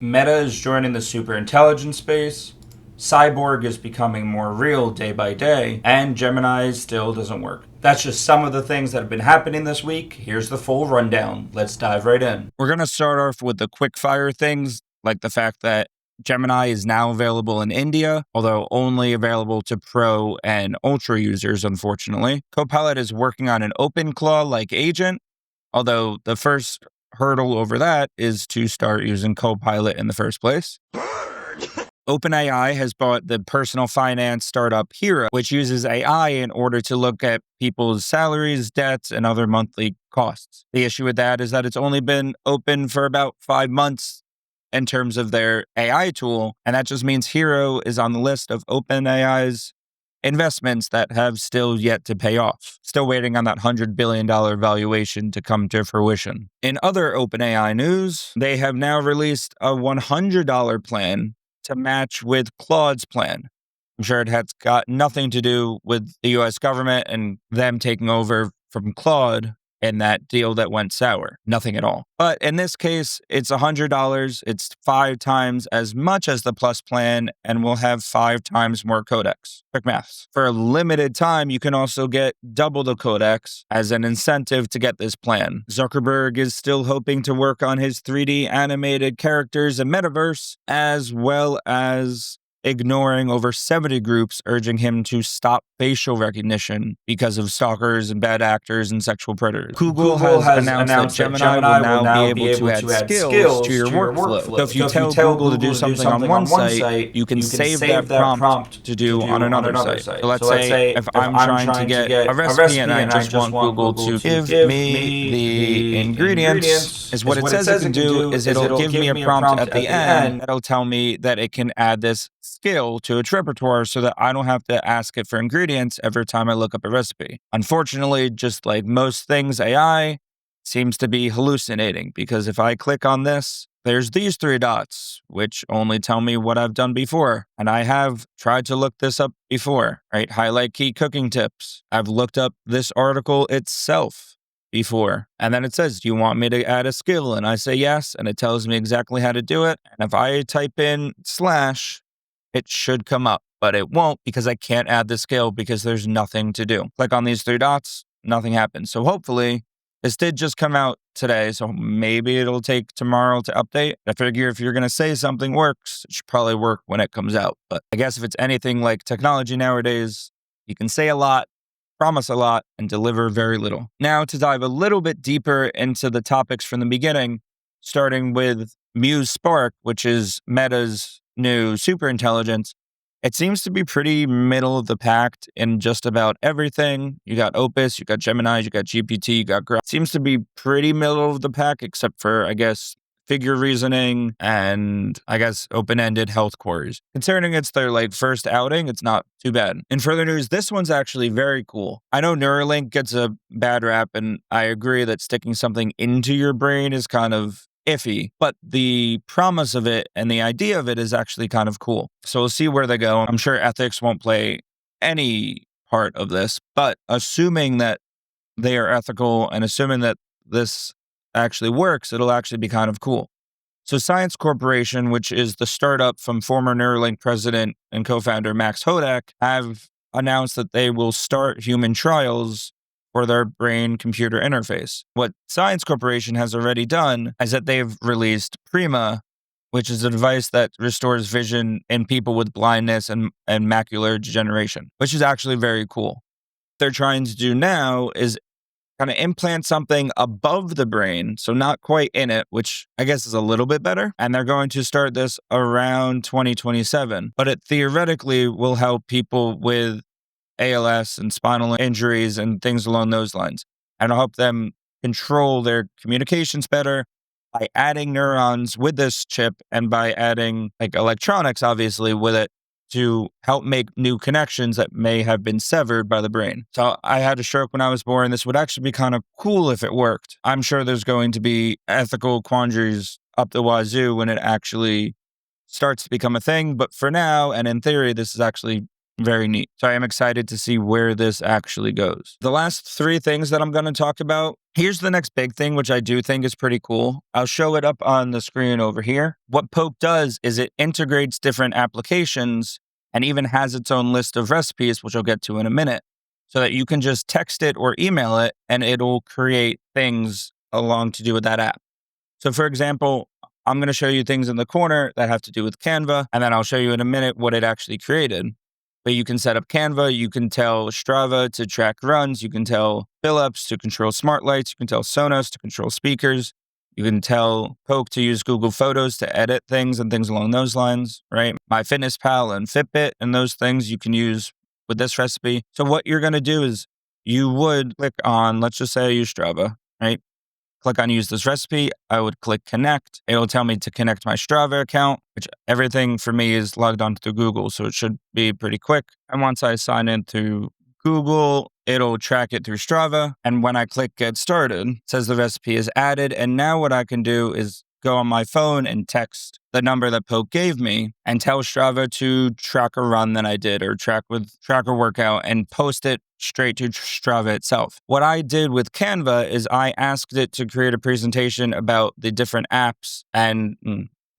Meta is joining the superintelligence space, Cyborg is becoming more real day by day, and Gemini still doesn't work. That's just some of the things that have been happening this week. Here's the full rundown. Let's dive right in. We're going to start off with the quick fire things, like the fact that Gemini is now available in India, although only available to Pro and Ultra users, unfortunately. Copilot is working on an OpenClaw-like agent, although the first hurdle over that is to start using Copilot in the first place. OpenAI has bought the personal finance startup Hero, which uses AI in order to look at people's salaries, debts, and other monthly costs. The issue with that is that it's only been open for about 5 months in terms of their AI tool, and that just means Hero is on the list of OpenAI's investments that have still yet to pay off. Still waiting on that $100 billion valuation to come to fruition. In other OpenAI news, they have now released a $100 plan to match with Claude's plan. I'm sure it has got nothing to do with the US government and them taking over from Claude and that deal that went sour. Nothing at all. But in this case, it's $100. It's 5 times as much as the Plus plan and will have 5 times more codecs. Quick maths. For a limited time, you can also get double the codecs as an incentive to get this plan. Zuckerberg is still hoping to work on his 3D animated characters and metaverse, as well as ignoring over 70 groups urging him to stop facial recognition because of stalkers and bad actors and sexual predators. Google has announced that Gemini will now be able to add skills to your workflow. So if you tell Google to do something on one site, you can save that prompt to do on another site. So let's say if I'm trying to get a recipe and I just want Google to give me the ingredients, is what it says it can do is it'll give me a prompt at the end that'll tell me that it can add this skill to its repertoire so that I don't have to ask it for ingredients every time I look up a recipe. Unfortunately, just like most things, AI seems to be hallucinating because if I click on this, there's these 3 dots, which only tell me what I've done before. And I have tried to look this up before, right? Highlight key cooking tips. I've looked up this article itself before. And then it says, do you want me to add a skill? And I say yes, and it tells me exactly how to do it. And if I type in / it should come up, but it won't because I can't add the skill because there's nothing to do. Click on these 3 dots, nothing happens. So hopefully, this did just come out today, so maybe it'll take tomorrow to update. I figure if you're going to say something works, it should probably work when it comes out. But I guess if it's anything like technology nowadays, you can say a lot, promise a lot, and deliver very little. Now to dive a little bit deeper into the topics from the beginning, starting with Muse Spark, which is Meta's new superintelligence. It seems to be pretty middle of the pack in just about everything. You got Opus, you got Gemini, you got GPT, you got Grok. It seems to be pretty middle of the pack, except for, I guess, figure reasoning and, I guess, open-ended health queries. Considering it's their first outing, it's not too bad. In further news, this one's actually very cool. I know Neuralink gets a bad rap, and I agree that sticking something into your brain is kind of iffy, but the promise of it and the idea of it is actually kind of cool. So we'll see where they go. I'm sure ethics won't play any part of this, but assuming that they are ethical and assuming that this actually works, it'll actually be kind of cool. So Science Corporation, which is the startup from former Neuralink president and co-founder Max Hodak, have announced that they will start human trials for their brain-computer interface. What Science Corporation has already done is that they've released Prima, which is a device that restores vision in people with blindness and macular degeneration, which is actually very cool. What they're trying to do now is kind of implant something above the brain, so not quite in it, which I guess is a little bit better. And they're going to start this around 2027. But it theoretically will help people with ALS and spinal injuries and things along those lines. And I help them control their communications better by adding neurons with this chip and by adding electronics, obviously, with it to help make new connections that may have been severed by the brain. So I had a stroke when I was born. This would actually be kind of cool if it worked. I'm sure there's going to be ethical quandaries up the wazoo when it actually starts to become a thing. But for now, and in theory, this is actually very neat. So I am excited to see where this actually goes. The last three things that I'm going to talk about, here's the next big thing, which I do think is pretty cool. I'll show it up on the screen over here. What Poke does is it integrates different applications and even has its own list of recipes, which I'll get to in a minute, so that you can just text it or email it and it'll create things along to do with that app. So for example, I'm going to show you things in the corner that have to do with Canva, and then I'll show you in a minute what it actually created. But you can set up Canva, you can tell Strava to track runs, you can tell Philips to control smart lights, you can tell Sonos to control speakers, you can tell Poke to use Google Photos to edit things and things along those lines, right? MyFitnessPal and Fitbit and those things you can use with this recipe. So what you're going to do is you would click on, let's just say I use Strava, right? Click on use this recipe. I would click connect. It'll tell me to connect my Strava account, which everything for me is logged on through Google, so it should be pretty quick. And once I sign in through Google, it'll track it through Strava. And when I click get started, it says the recipe is added. And now what I can do is go on my phone and text the number that Poke gave me and tell Strava to track a run that I did or track a workout and post it straight to Strava itself. What I did with Canva is I asked it to create a presentation about the different apps and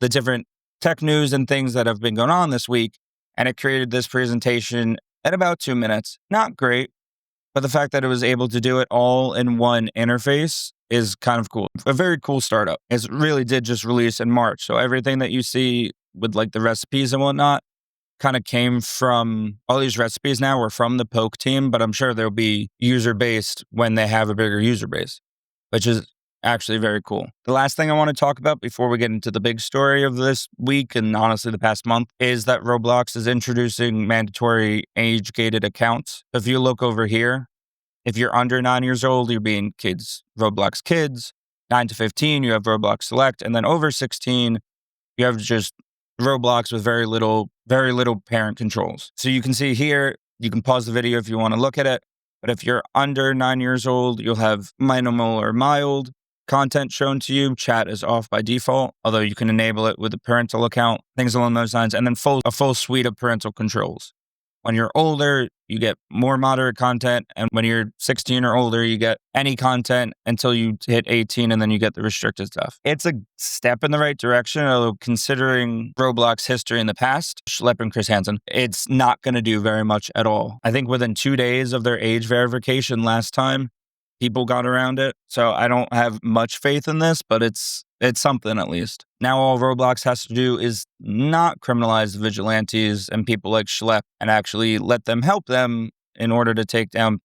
the different tech news and things that have been going on this week. And it created this presentation in about 2 minutes. Not great, but the fact that it was able to do it all in one interface is kind of cool. A very cool startup. It really did just release in March. So everything that you see with like the recipes and whatnot kind of came from, all these recipes now were from the Poke team, but I'm sure they'll be user-based when they have a bigger user base, which is actually very cool. The last thing I want to talk about before we get into the big story of this week and honestly the past month is that Roblox is introducing mandatory age-gated accounts. If you look over here, if you're under 9 years old, you're being Roblox Kids. 9 to 15, you have Roblox Select. And then over 16, you have just Roblox with very little parent controls. So you can see here, you can pause the video if you want to look at it. But if you're under 9 years old, you'll have minimal or mild content shown to you. Chat is off by default, although you can enable it with a parental account, things along those lines, and then a full suite of parental controls. When you're older, you get more moderate content. And when you're 16 or older, you get any content until you hit 18 and then you get the restricted stuff. It's a step in the right direction, although considering Roblox history in the past, Schlepp and Chris Hansen, it's not going to do very much at all. I think within 2 days of their age verification last time, people got around it. So I don't have much faith in this, but it's something at least. Now all Roblox has to do is not criminalize the vigilantes and people like Schlepp and actually let them help them in order to take down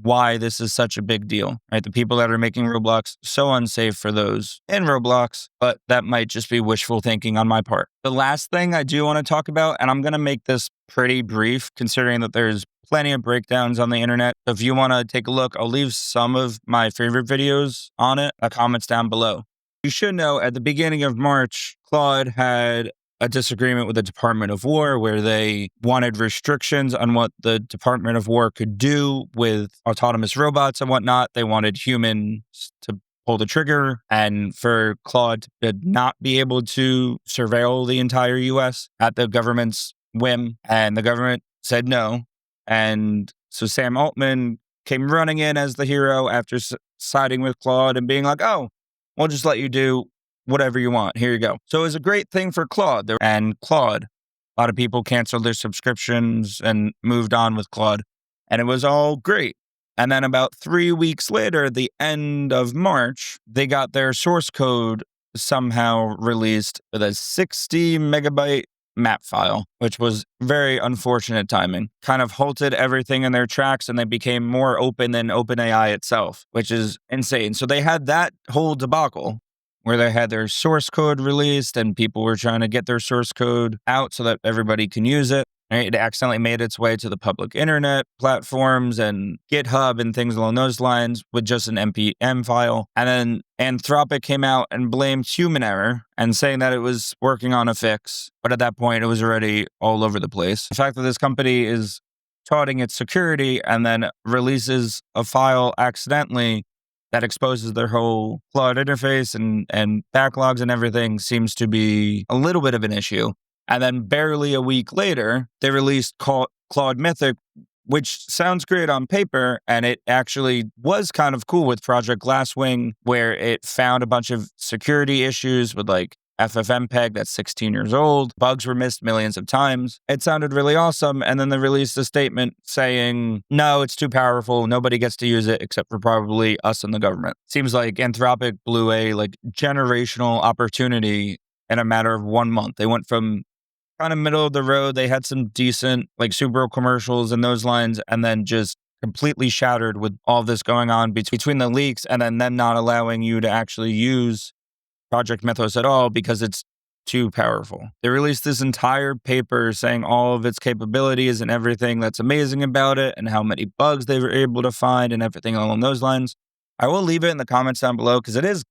why this is such a big deal, right? The people that are making Roblox so unsafe for those in Roblox, but that might just be wishful thinking on my part. The last thing I do want to talk about, and I'm going to make this pretty brief considering that there's plenty of breakdowns on the internet. If you want to take a look, I'll leave some of my favorite videos on it, comments down below. You should know at the beginning of March, Claude had a disagreement with the Department of War where they wanted restrictions on what the Department of War could do with autonomous robots and whatnot. They wanted humans to pull the trigger and for Claude to not be able to surveil the entire US at the government's whim. And the government said no. And so Sam Altman came running in as the hero after siding with Claude and being like, oh, we'll just let you do whatever you want. Here you go. So it was a great thing for Claude. And Claude, a lot of people canceled their subscriptions and moved on with Claude. And it was all great. And then about 3 weeks later, at the end of March, they got their source code somehow released with a 60 megabyte map file, which was very unfortunate timing. Kind of halted everything in their tracks and they became more open than OpenAI itself, which is insane. So they had that whole debacle where they had their source code released and people were trying to get their source code out so that everybody can use it. It accidentally made its way to the public internet platforms and GitHub and things along those lines with just an NPM file. And then Anthropic came out and blamed human error and saying that it was working on a fix. But at that point, it was already all over the place. The fact that this company is touting its security and then releases a file accidentally that exposes their whole Claude interface and backlogs and everything seems to be a little bit of an issue. And then barely a week later, they released Claude Mythic, which sounds great on paper, and it actually was kind of cool with Project Glasswing, where it found a bunch of security issues with like FFmpeg that's 16 years old. Bugs were missed millions of times. It sounded really awesome. And then they released a statement saying, no, it's too powerful. Nobody gets to use it except for probably us and the government. Seems like Anthropic blew a like generational opportunity in a matter of 1 month. They went from kind of middle of the road. They had some decent like Subaru commercials and those lines, and then just completely shattered with all this going on between the leaks and then them not allowing you to actually use Project Mythos at all because it's too powerful. They released this entire paper saying all of its capabilities and everything that's amazing about it and how many bugs they were able to find and everything along those lines. I will leave it in the comments down below because it is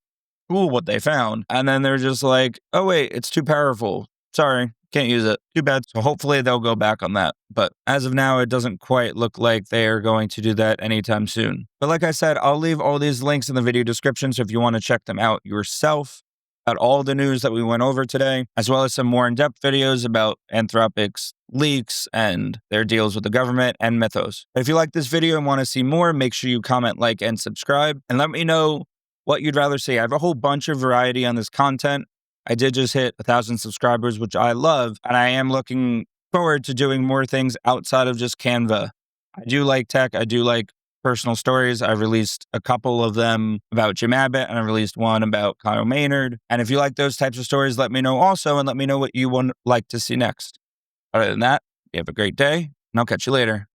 cool what they found. And then they're just like, oh wait, it's too powerful. Sorry, can't use it. Too bad. So hopefully they'll go back on that. But as of now, it doesn't quite look like they are going to do that anytime soon. But like I said, I'll leave all these links in the video description. So if you want to check them out yourself, about all the news that we went over today, as well as some more in-depth videos about Anthropic's leaks and their deals with the government and Mythos. If you like this video and want to see more, make sure you comment, like, and subscribe. And let me know what you'd rather see. I have a whole bunch of variety on this content. I did just hit 1,000 subscribers, which I love. And I am looking forward to doing more things outside of just Canva. I do like tech. I do like personal stories. I released a couple of them about Jim Abbott, and I released one about Kyle Maynard. And if you like those types of stories, let me know also, and let me know what you would like to see next. Other than that, you have a great day, and I'll catch you later.